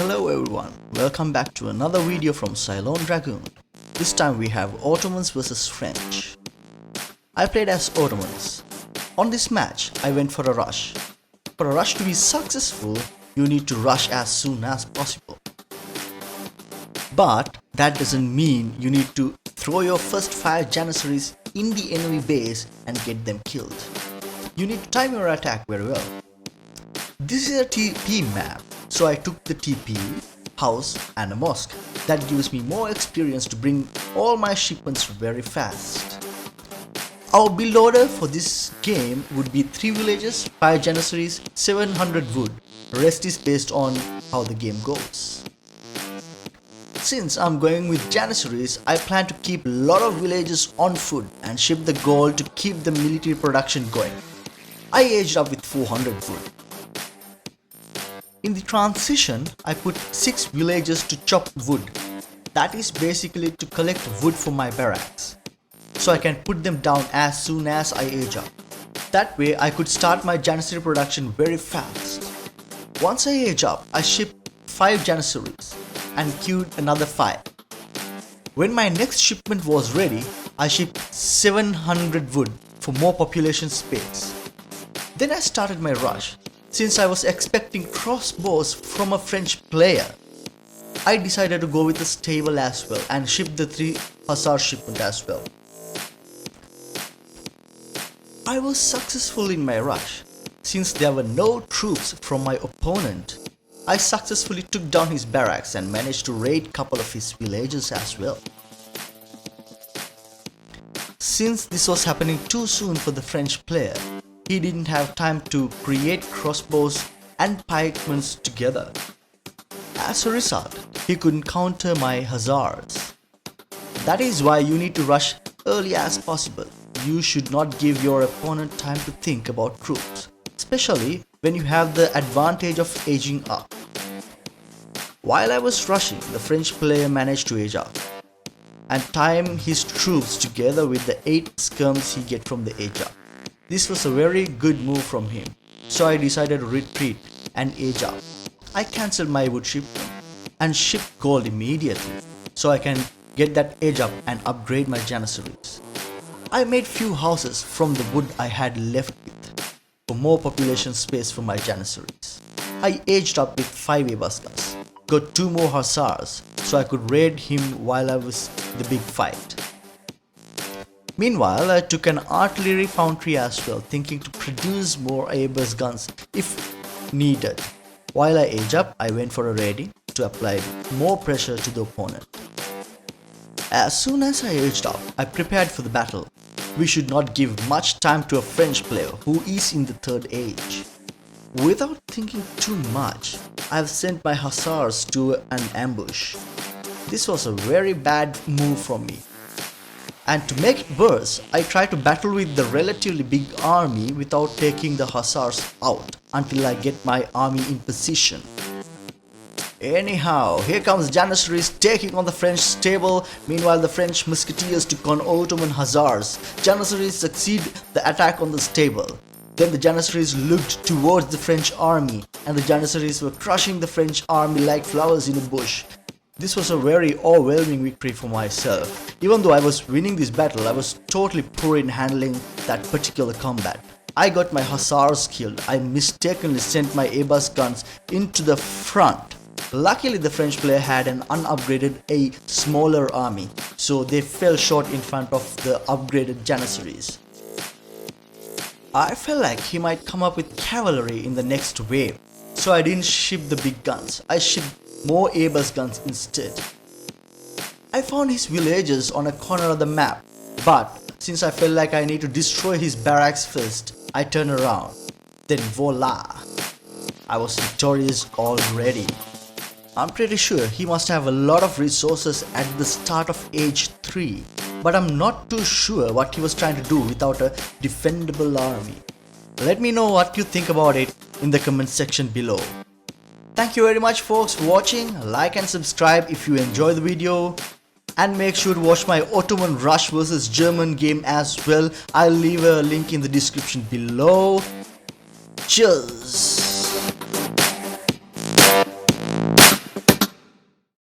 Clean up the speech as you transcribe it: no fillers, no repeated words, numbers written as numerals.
Hello everyone, welcome back to another video from Ceylon Dragoon. This time we have Ottomans vs French. I played as Ottomans. On this match, I went for a rush. For a rush to be successful, you need to rush as soon as possible. But that doesn't mean you need to throw your first 5 janissaries in the enemy base and get them killed. You need to time your attack very well. This is a TP map, so I took the TP, house and a mosque. That gives me more experience to bring all my shipments very fast. Our build order for this game would be 3 villages, 5 janissaries, 700 wood. Rest is based on how the game goes. Since I'm going with janissaries, I plan to keep a lot of villages on foot and ship the gold to keep the military production going. I aged up with 400 wood. In the transition, I put 6 villages to chop wood. That is basically to collect wood for my barracks, so I can put them down as soon as I age up. That way I could start my janissary production very fast. Once I age up, I shipped 5 janissaries and queued another 5. When my next shipment was ready, I shipped 700 wood for more population space. Then I started my rush. Since I was expecting crossbows from a French player, I decided to go with the stable as well and ship the 3 hussar shipment as well. I was successful in my rush. Since there were no troops from my opponent, I successfully took down his barracks and managed to raid couple of his villages as well. Since this was happening too soon for the French player, he didn't have time to create crossbows and pikemen together. As a result, he couldn't counter my hussars. That is why you need to rush early as possible. You should not give your opponent time to think about troops, especially when you have the advantage of aging up. While I was rushing, the French player managed to age up and time his troops together with the 8 skirms he get from the age up. This was a very good move from him, so I decided to retreat and age up. I cancelled my wood shipment and shipped gold immediately, so I can get that age up and upgrade my janissaries. I made few houses from the wood I had left with, for more population space for my janissaries. I aged up with 5 Ebaskas, got 2 more hussars, so I could raid him while I was in the big fight. Meanwhile, I took an artillery foundry as well, thinking to produce more Abrams guns if needed. While I age up, I went for a raiding to apply more pressure to the opponent. As soon as I aged up, I prepared for the battle. We should not give much time to a French player who is in the 3rd age. Without thinking too much, I have sent my hussars to an ambush. This was a very bad move from me. And to make it worse, I tried to battle with the relatively big army without taking the hussars out until I get my army in position. Anyhow, here comes janissaries taking on the French stable. Meanwhile, the French musketeers took on Ottoman hussars. Janissaries succeed the attack on the stable. Then the janissaries looked towards the French army, and the janissaries were crushing the French army like flowers in a bush. This was a very overwhelming victory for myself. Even though I was winning this battle, I was totally poor in handling that particular combat. I got my hussars killed. I mistakenly sent my Ebas guns into the front. Luckily, the French player had an unupgraded, a smaller army, so they fell short in front of the upgraded janissaries. I felt like he might come up with cavalry in the next wave, so I didn't ship the big guns. I shipped more Ebas guns instead. I found his villages on a corner of the map, but since I felt like I need to destroy his barracks first, I turned around. Then voila! I was victorious already. I'm pretty sure he must have a lot of resources at the start of age 3, but I'm not too sure what he was trying to do without a defendable army. Let me know what you think about it in the comment section below. Thank you very much folks for watching. Like and subscribe if you enjoy the video. And make sure to watch my Ottoman Rush vs German game as well. I'll leave a link in the description below. Cheers!